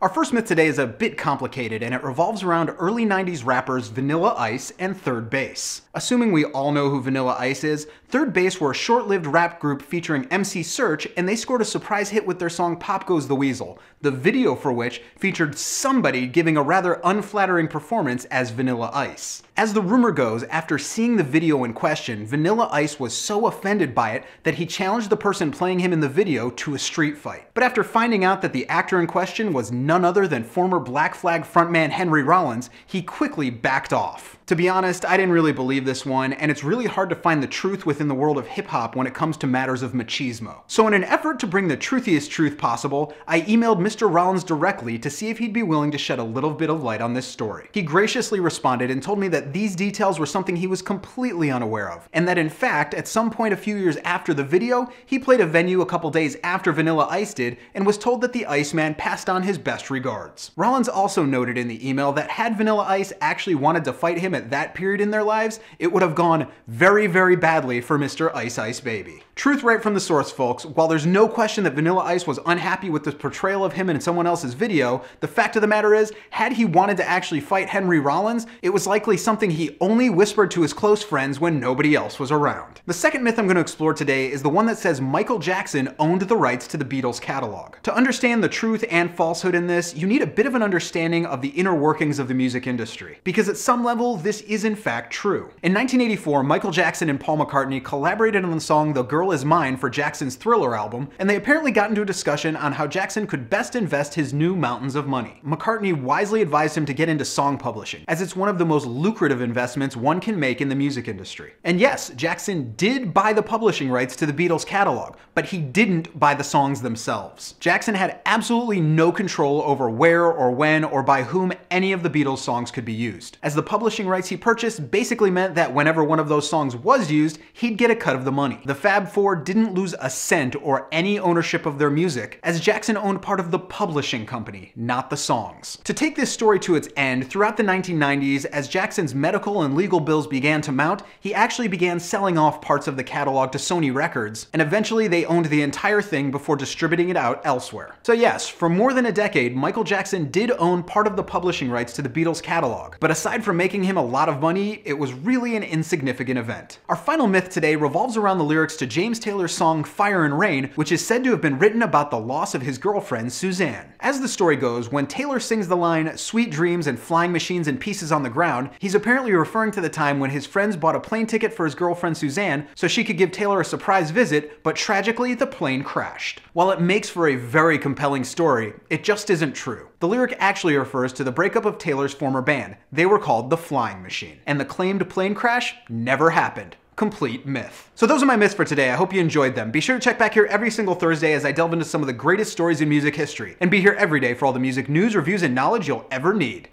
Our first myth today is a bit complicated, and it revolves around early 90s rappers Vanilla Ice and 3rd Bass. Assuming we all know who Vanilla Ice is, 3rd Bass were a short-lived rap group featuring MC Serch, and they scored a surprise hit with their song Pop Goes the Weasel, the video for which featured somebody giving a rather unflattering performance as Vanilla Ice. As the rumor goes, after seeing the video in question, Vanilla Ice was so offended by it that he challenged the person playing him in the video to a street fight. But after finding out that the actor in question was none other than former Black Flag frontman Henry Rollins, he quickly backed off. To be honest, I didn't really believe this one, and it's really hard to find the truth within the world of hip-hop when it comes to matters of machismo. So in an effort to bring the truthiest truth possible, I emailed Mr. Rollins directly to see if he'd be willing to shed a little bit of light on this story. He graciously responded and told me that these details were something he was completely unaware of, and that in fact, at some point a few years after the video, he played a venue a couple days after Vanilla Ice did and was told that the Iceman passed on his best regards. Rollins also noted in the email that had Vanilla Ice actually wanted to fight him at that period in their lives, it would have gone very, very badly for Mr. Ice Ice Baby. Truth right from the source, folks. While there's no question that Vanilla Ice was unhappy with the portrayal of him in someone else's video, the fact of the matter is, had he wanted to actually fight Henry Rollins, it was likely something he only whispered to his close friends when nobody else was around. The second myth I'm going to explore today is the one that says Michael Jackson owned the rights to the Beatles catalog. To understand the truth and falsehood in this, you need a bit of an understanding of the inner workings of the music industry, because at some level, this is in fact true. In 1984, Michael Jackson and Paul McCartney collaborated on the song The Girl Is Mine for Jackson's Thriller album, and they apparently got into a discussion on how Jackson could best invest his new mountains of money. McCartney wisely advised him to get into song publishing, as it's one of the most lucrative investments one can make in the music industry. And yes, Jackson did buy the publishing rights to the Beatles catalog, but he didn't buy the songs themselves. Jackson had absolutely no control over where or when or by whom any of the Beatles songs could be used, as the publishing rights he purchased basically meant that whenever one of those songs was used, he'd get a cut of the money. The Fab Four didn't lose a cent or any ownership of their music, as Jackson owned part of the publishing company, not the songs. To take this story to its end, throughout the 1990s, as Jackson's medical and legal bills began to mount, he actually began selling off parts of the catalog to Sony Records, and eventually they owned the entire thing before distributing it out elsewhere. So yes, for more than a decade, Michael Jackson did own part of the publishing rights to the Beatles catalog, but aside from making him a lot of money, it was really an insignificant event. Our final myth today revolves around the lyrics to James Taylor's song Fire and Rain, which is said to have been written about the loss of his girlfriend, Suzanne. As the story goes, when Taylor sings the line, "Sweet dreams and flying machines and pieces on the ground," he's apparently referring to the time when his friends bought a plane ticket for his girlfriend Suzanne so she could give Taylor a surprise visit, but tragically the plane crashed. While it makes for a very compelling story, it just isn't true. The lyric actually refers to the breakup of Taylor's former band. They were called the Flying Machine, and the claimed plane crash never happened. Complete myth. So those are my myths for today. I hope you enjoyed them. Be sure to check back here every single Thursday as I delve into some of the greatest stories in music history, and be here every day for all the music news, reviews, and knowledge you'll ever need.